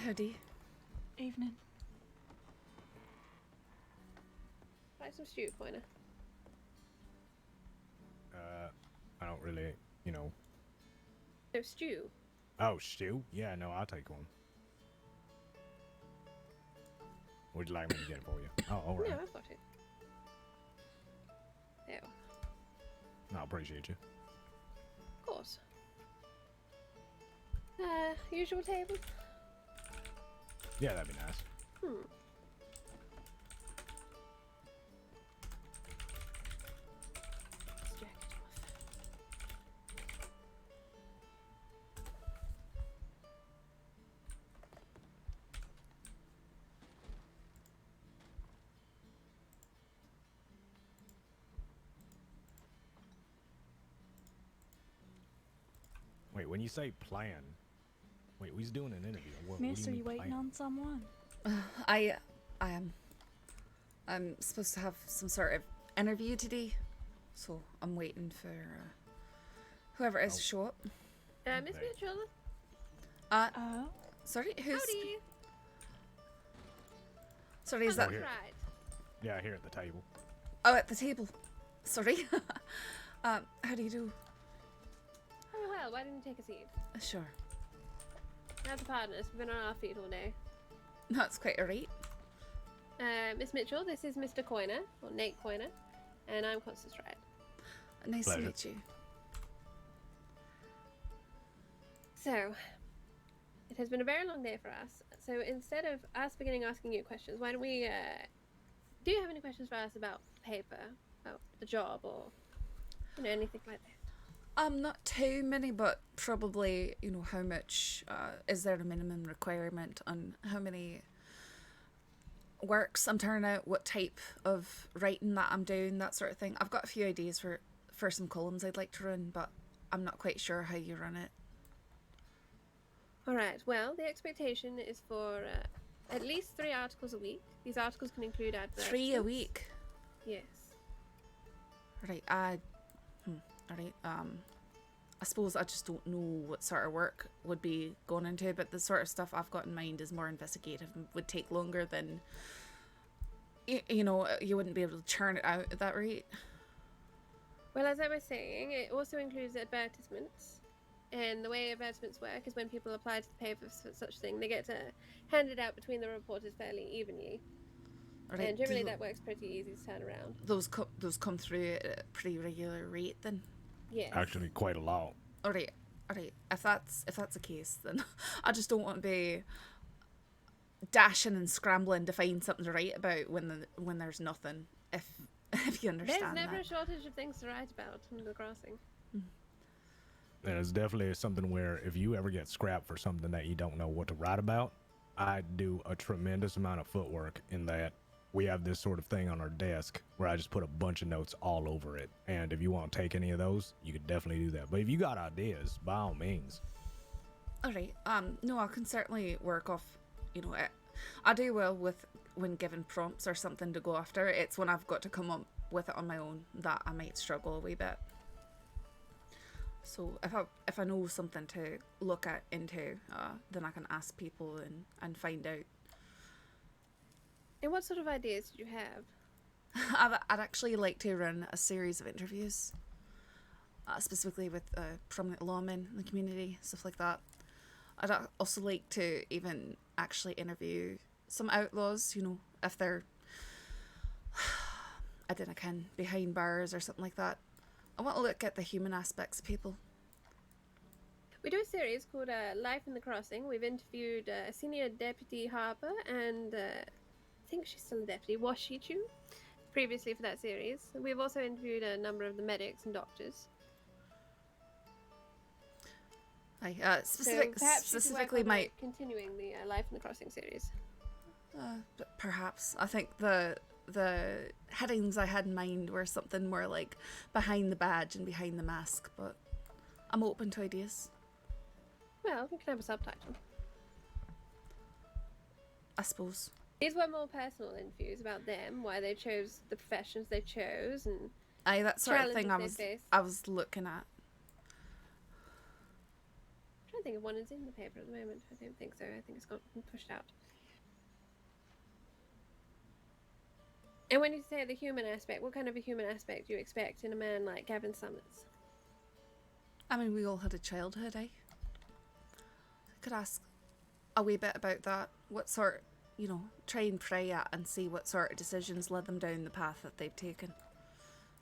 Howdy. Evening. Like some stew, Pointer. I don't really, you know. No, stew. Oh, stew? Yeah, no, I'll take one. Would you like me to get it for you? Oh, all right. No, I've got it. There. I appreciate you. Of course. Usual table? Yeah, that'd be nice. Let's jack it off. Wait, when you say plan, wait, we's doing an interview. What Miss, do are you you mean waiting plan? on someone? I am. I'm supposed to have some sort of interview today, so I'm waiting for whoever it is to show up. Miss Okay. Mitchell? Oh. Sorry, who's? Howdy. Sorry, is Oh, that? that's here. right. Yeah, here at the table. Oh, at the table. Sorry. How do you do? Oh, well, why didn't you take a seat? Sure. Now to pardon us, we've been on our feet all day. That's quite alright. Miss Mitchell, this is Mr. Coiner, or Nate Coiner, and I'm Constance Wright. Nice Pleasure. to meet you. So, it has been a very long day for us. So instead of us beginning asking you questions, why don't we, do you have any questions for us about paper, about the job, or, you know, anything like that? Not too many, but probably, you know, how much, is there a minimum requirement on how many works I'm turning out, what type of writing that I'm doing, that sort of thing. I've got a few ideas for some columns I'd like to run, but I'm not quite sure how you run it. Alright, well, the expectation is for at least 3 articles a week. These articles can include advertisements. 3 a week? Yes. Right, alright, I suppose I just don't know what sort of work would be going into, but the sort of stuff I've got in mind is more investigative and would take longer than, you know, you wouldn't be able to churn it out at that rate. Well, as I was saying, it also includes advertisements. And the way advertisements work is when people apply to the paper for such thing, they get to hand it out between the reporters fairly evenly. Right, And generally that works pretty easy to turn around. Those come through at a pretty regular rate then? Yes. Actually, quite a lot. Alright. If that's the case, then I just don't want to be dashing and scrambling to find something to write about when there's nothing. If you understand There's never that. a shortage of things to write about in the crossing. And it's definitely something where if you ever get scrapped for something that you don't know what to write about, I do a tremendous amount of footwork in that we have this sort of thing on our desk where I just put a bunch of notes all over it. And if you want to take any of those, you could definitely do that. But if you got ideas, by all means. Alright, no, I can certainly work off, you know, I do well with when given prompts or something to go after. It's when I've got to come up with it on my own that I might struggle a wee bit. So if I know something to look at into, then I can ask people and find out. And what sort of ideas do you have? I'd actually like to run a series of interviews, specifically with prominent lawmen in the community, stuff like that. I'd also like to even actually interview some outlaws, you know, if they're, I don't know, behind bars or something like that. I want to look at the human aspects of people. We do a series called Life in the Crossing. We've interviewed Senior Deputy Harper and I think she's still a deputy, Washichu, previously for that series. We've also interviewed a number of the medics and doctors. Specifically my... continuing the Life in the Crossing series. Perhaps. I think the headings I had in mind were something more like behind the badge and behind the mask, but I'm open to ideas. Well, we can have a subtitle. I suppose. These were more personal interviews about them, why they chose the professions they chose, and That sort of thing challenges they face. I was looking at. I'm trying to think if one is in the paper at the moment. I don't think so. I think it's got pushed out. And when you say the human aspect, what kind of a human aspect do you expect in a man like Gavin Summers? I mean, we all had a childhood, eh? I could ask a wee bit about that. What sort, try and pray at and see what sort of decisions led them down the path that they've taken.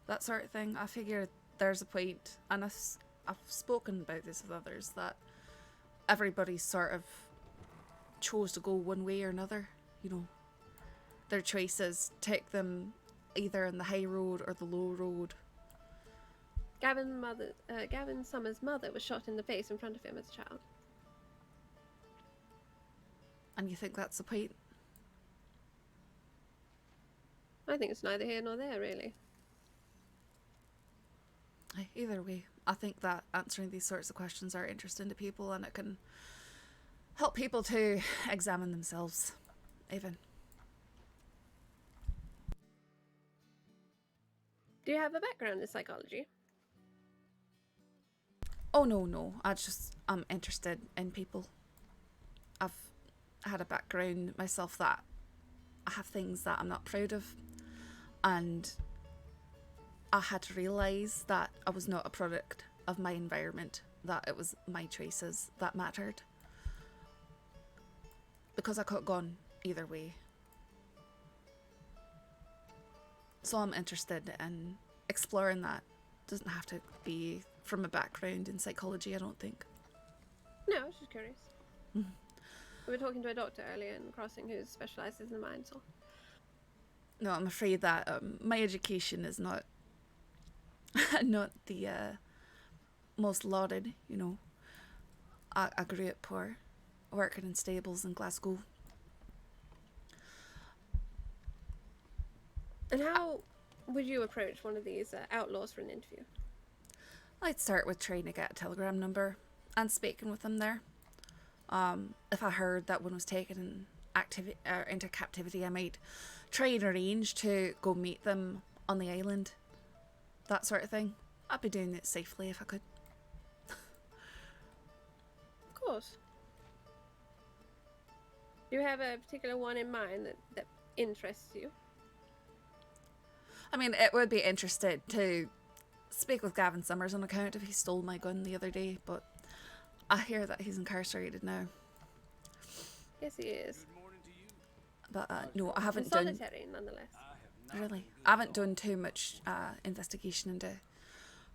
That sort of thing. I figure there's a point, and I've spoken about this with others, that everybody sort of chose to go one way or another. Their choices take them either in the high road or the low road. Gavin Summers' mother was shot in the face in front of him as a child. And you think that's the point? I think it's neither here nor there, really. Either way, I think that answering these sorts of questions are interesting to people, and it can help people to examine themselves, even. Do you have a background in psychology? Oh, no. I'm interested in people. I've had a background myself that I have things that I'm not proud of, and I had to realise that I was not a product of my environment, that it was my choices that mattered. Because I could have gone either way. So I'm interested in exploring that. Doesn't have to be from a background in psychology, I don't think. No, I was just curious. We were talking to a doctor earlier in Crossing who specialises in the mind, so... No, I'm afraid that my education is not not the most lauded, I grew up poor, working in stables in Glasgow. And how would you approach one of these outlaws for an interview? I'd start with trying to get a telegram number and speaking with them there. If I heard that one was taken into captivity, I might try and arrange to go meet them on the island. That sort of thing. I'd be doing it safely if I could. Of course. Do you have a particular one in mind that interests you? I mean, it would be interesting to speak with Gavin Summers on account if he stole my gun the other day, but I hear that he's incarcerated now. Yes, he is. But no, I haven't solitary, nonetheless. Really? I haven't done too much investigation into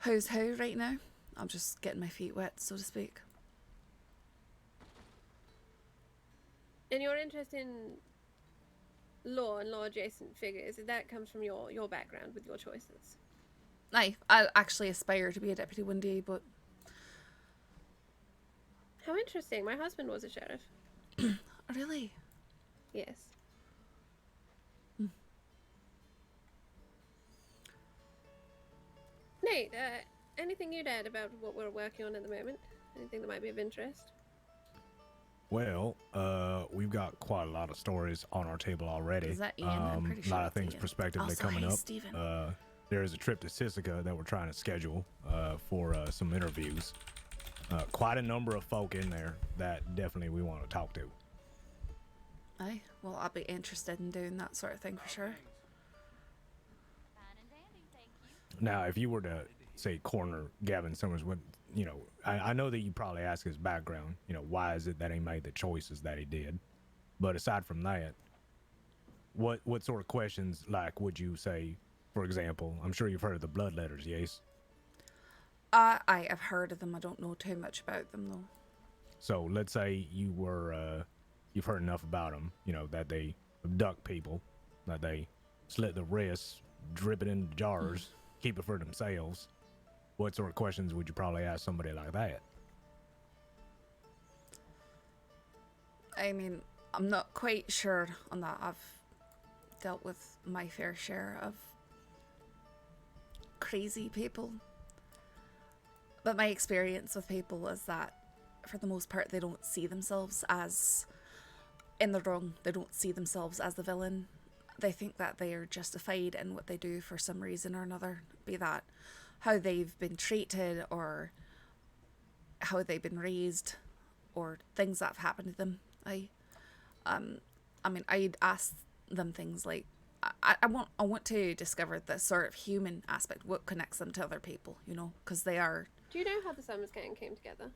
who's who right now. I'm just getting my feet wet, so to speak. And your interest in law and law adjacent figures, that comes from your background with your choices? I actually aspire to be a deputy one day, but... How interesting. My husband was a sheriff. Really? Yes. Nate, anything you'd add about what we're working on at the moment? Anything that might be of interest? Well, we've got quite a lot of stories on our table already. Is that Ian? I'm pretty sure a lot of things Ian. prospectively Also, coming hey, up. Stephen. There is a trip to Sisika that we're trying to schedule for some interviews. Quite a number of folk in there that definitely we want to talk to. Aye, well, I'll be interested in doing that sort of thing for sure. Now, if you were to say corner Gavin Summers, I know that you probably ask his background. Why is it that he made the choices that he did? But aside from that, what sort of questions would you say? For example, I'm sure you've heard of the blood letters, yes? I have heard of them. I don't know too much about them though. So let's say you've heard enough about them. That they abduct people, that they slit the wrists, drip it into jars, keep it for themselves. What sort of questions would you probably ask somebody like that? I mean, I'm not quite sure on that. I've dealt with my fair share of crazy people. But my experience with people is that, for the most part, they don't see themselves as in the wrong. They don't see themselves as the villain. They think that they are justified in what they do for some reason or another, be that how they've been treated or how they've been raised. or things that have happened to them. I mean, I'd ask them things like, I want to discover the sort of human aspect, what connects them to other people, you know, because they are. Do you know how the Summers Gang came together?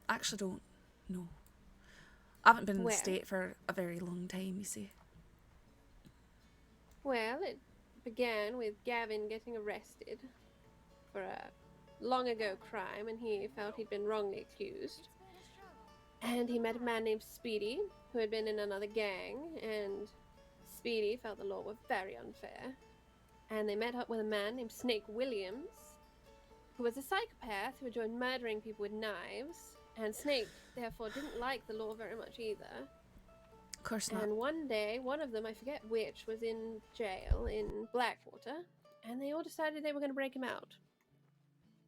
I actually don't know. I haven't been in the Where? state for a very long time, you see. Well, it began with Gavin getting arrested for a long ago crime, and he felt he'd been wrongly accused. And he met a man named Speedy, who had been in another gang, and Speedy felt the law was very unfair. And they met up with a man named Snake Williams, who was a psychopath who enjoyed murdering people with knives, and Snake, therefore, didn't like the law very much either. Of course not. And one day, one of them, I forget which, was in jail in Blackwater, and they all decided they were going to break him out.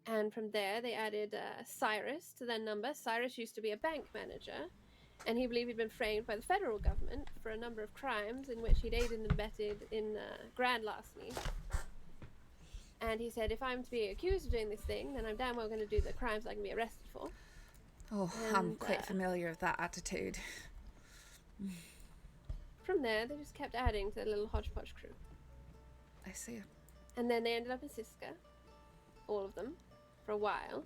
And from there, they added Cyrus to their number. Cyrus used to be a bank manager, and he believed he'd been framed by the federal government for a number of crimes in which he'd aided and abetted in grand larceny. And he said, if I'm to be accused of doing this thing, then I'm damn well going to do the crimes I can be arrested for. Oh, And, I'm quite familiar with that attitude. From there, they just kept adding to the little hodgepodge crew. I see. And then they ended up in Siska, all of them, for a while.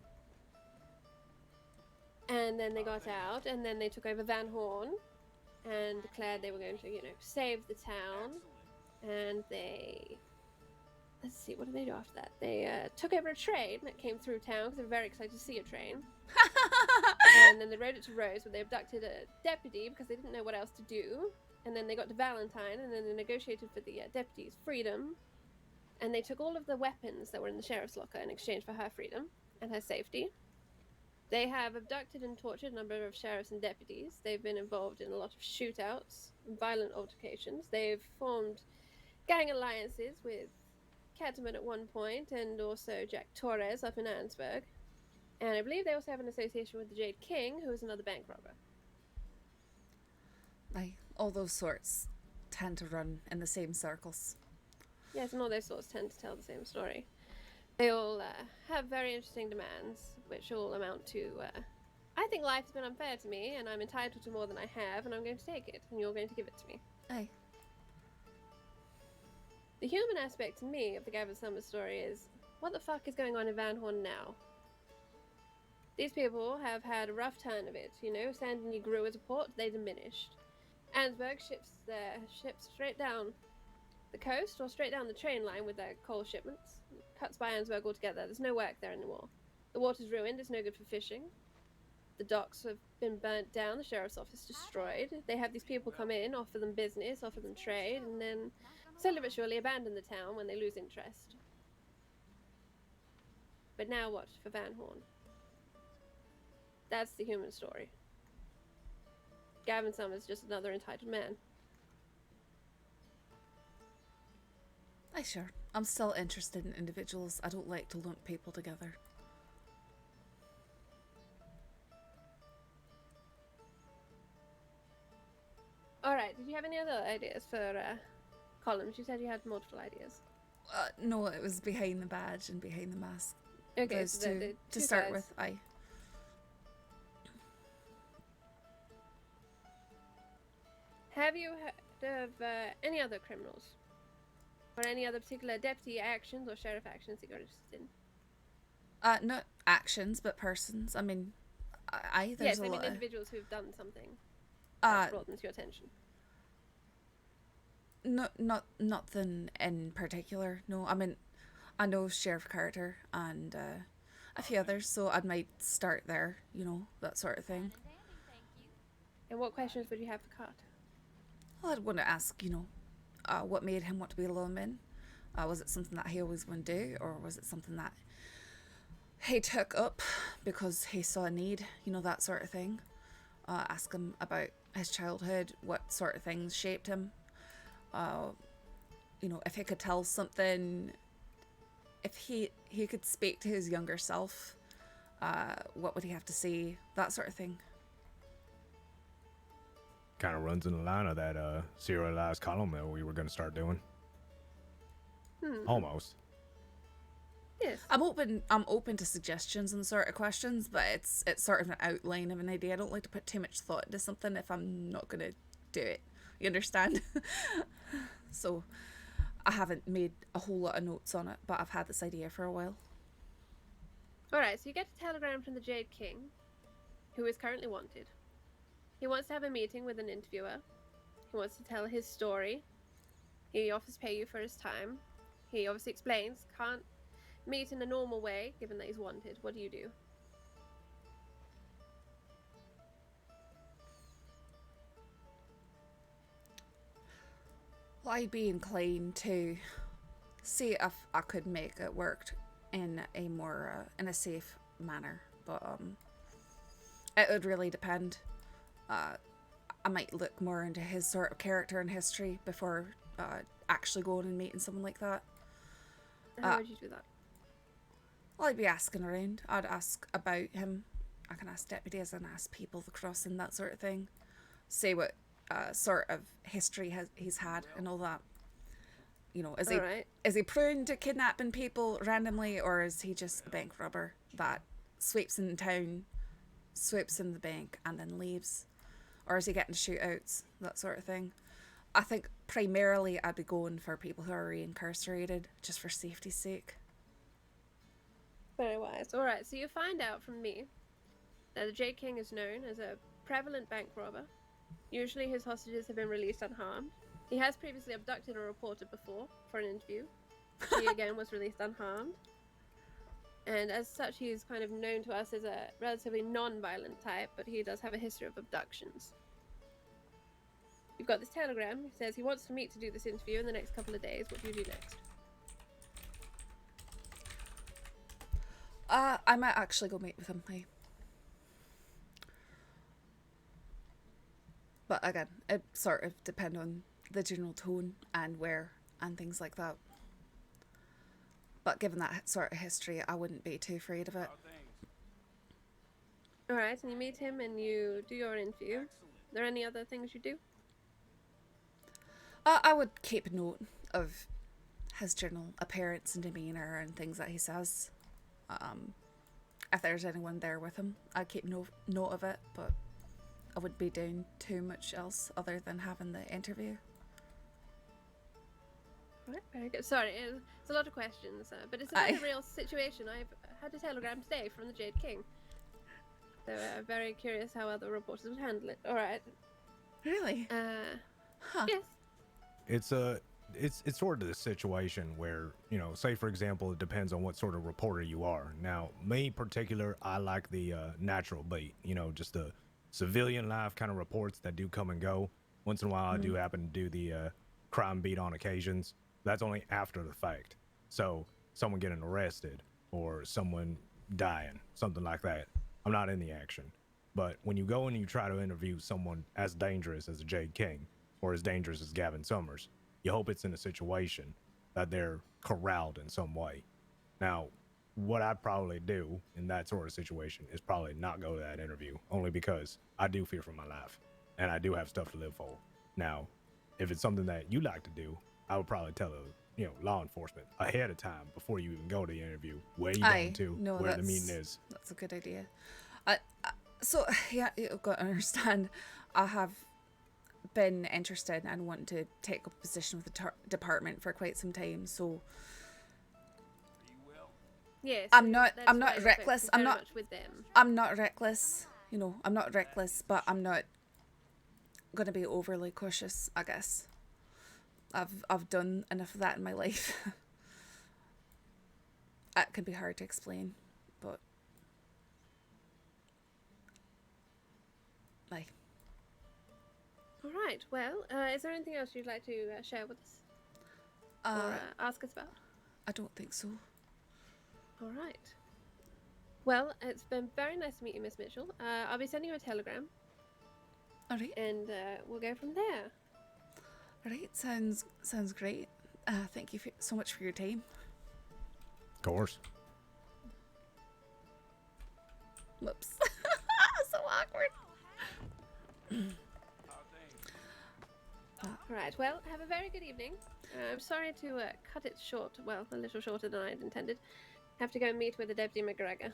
And then they got out, and then they took over Van Horn and declared they were going to, you know, save the town. And they... Let's see, what did they do after that? They took over a train that came through town because they were very excited to see a train. And then they rode it to Rose, where they abducted a deputy because they didn't know what else to do. And then they got to Valentine, and then they negotiated for the deputy's freedom. And they took all of the weapons that were in the sheriff's locker in exchange for her freedom and her safety. They have abducted and tortured a number of sheriffs and deputies. They've been involved in a lot of shootouts, violent altercations. They've formed gang alliances with Catamon at one point, and also Jack Torres up in Annesburg. And I believe they also have an association with the Jade King, who is another bank robber. All those sorts tend to run in the same circles. Yes, and all those sorts tend to tell the same story. They all have very interesting demands, which all amount to, I think life has been unfair to me, and I'm entitled to more than I have, and I'm going to take it, and you're going to give it to me. Aye. The human aspect to me of the Gavin Summers story is, what the fuck is going on in Van Horn now? These people have had a rough turn of it, you know. Sandiney grew as a port, they diminished. Annesburg ships their ships straight down the coast or straight down the train line with their coal shipments. Cuts by Annesburg altogether. There's no work there anymore. The water's ruined, it's no good for fishing. The docks have been burnt down, the sheriff's office destroyed. They have these people come in, offer them business, offer them trade, and then slowly but surely abandon the town when they lose interest. But now what for Van Horn? That's the human story. Gavin Summers is just another entitled man. Aye, sure. I'm still interested in individuals. I don't like to lump people together. Alright, did you have any other ideas for columns? You said you had multiple ideas. No, it was behind the badge and behind the mask. Okay, Those so the two to two start guys. with. Aye. Have you heard of any other criminals? Or any other particular deputy actions or sheriff actions that you're interested in? Not actions, but persons. I mean, there's yes, a I mean lot of... individuals who've done something that brought them to your attention. Nothing in particular. No, I mean, I know Sheriff Carter and a few others, so I might start there. You know, that sort of thing. And what questions would you have for Carter? Well, I'd want to ask, you know, what made him want to be a lawman? Was it something that he always wanted to do, or was it something that he took up because he saw a need? You know, that sort of thing. Ask him about his childhood, what sort of things shaped him. You know, if he could tell something, if he could speak to his younger self, what would he have to say? That sort of thing. Kind of runs in the line of that serialized column that we were going to start doing. Almost. Yes. I'm open to suggestions and sort of questions, but it's sort of an outline of an idea. I don't like to put too much thought into something if I'm not gonna do it. You understand? So I haven't made a whole lot of notes on it, but I've had this idea for a while. Alright, so you get a telegram from the Jade King, who is currently wanted. He wants to have a meeting with an interviewer. He wants to tell his story. He offers to pay you for his time. He obviously explains, can't meet in a normal way, given that he's wanted. What do you do? Well, I'd be inclined to see if I could make it work in a more in a safe manner, but it would really depend. I might look more into his sort of character and history before actually going and meeting someone like that. How would you do that? Well, I'd be asking around. I'd ask about him. I can ask deputies and ask people the crossing, that sort of thing. Say what sort of history he's had and all that. You know, is he prone to kidnapping people randomly, or is he just a bank robber that sweeps in town, swoops in the bank, and then leaves? Or is he getting shootouts, that sort of thing? I think primarily I'd be going for people who are reincarcerated, just for safety's sake. Very wise. Alright, so you find out from me that the Jade King is known as a prevalent bank robber. Usually his hostages have been released unharmed. He has previously abducted a reporter before for an interview. She again was released unharmed. And as such, he is kind of known to us as a relatively non-violent type, but he does have a history of abductions. You've got this telegram. He says he wants to meet to do this interview in the next couple of days. What do you do next? I might actually go meet with him. But again, it sort of depends on the general tone and where and things like that. But given that sort of history, I wouldn't be too afraid of it. Alright, and you meet him and you do your interview. Are there any other things you do? I would keep a note of his general appearance and demeanour and things that he says. If there's anyone there with him, I'd keep note of it, but I wouldn't be doing too much else other than having the interview. Right, very good. Sorry, it's a lot of questions, but it's a very real situation. I've had a telegram today from the Jade King. So I'm very curious how other reporters would handle it. Alright. Really? Huh. Yes. It's sort of the situation where, you know, say for example, it depends on what sort of reporter you are. Now, me in particular, I like the natural beat, you know, just the civilian life kind of reports that do come and go. Once in a while, I do happen to do the crime beat on occasions. That's only after the fact. So someone getting arrested or someone dying, something like that. I'm not in the action. But when you go and you try to interview someone as dangerous as a Jade King or as dangerous as Gavin Summers, you hope it's in a situation that they're corralled in some way. Now, what I'd probably do in that sort of situation is probably not go to that interview, only because I do fear for my life and I do have stuff to live for. Now, if it's something that you like to do, I would probably tell law enforcement ahead of time before you even go to the interview where you going to, where the meeting is. That's a good idea. So yeah, you've got to understand, I have been interested and wanting to take up a position with the department for quite some time. So yes. I'm not reckless. I'm not with them. I'm not reckless. You know, I'm not reckless, but I'm not gonna be overly cautious, I guess. I've done enough of that in my life. It can be hard to explain, but like. All right. Well, is there anything else you'd like to share with us or ask us about? I don't think so. All right. Well, it's been very nice to meet you, Miss Mitchell. I'll be sending you a telegram. All right. And we'll go from there. All right. Sounds great. Thank you so much for your time. Of course. Whoops. So awkward. Right, well, have a very good evening. I'm sorry to cut it short, well, a little shorter than I had intended. have to go and meet with the Deputy McGregor.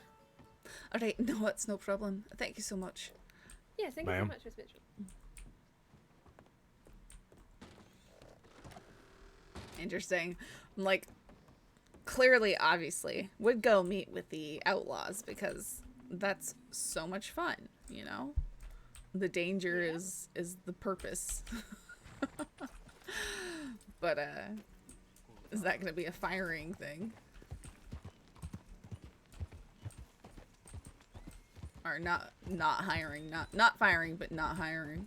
All right, no, it's no problem. Thank you so much. Yes, thank you so Ma'am. much, Miss Mitchell. Interesting. Like, clearly, obviously, would go meet with the outlaws because that's so much fun, you know? The danger is the purpose. But, is that going to be a firing thing? Or not hiring, not firing, but not hiring.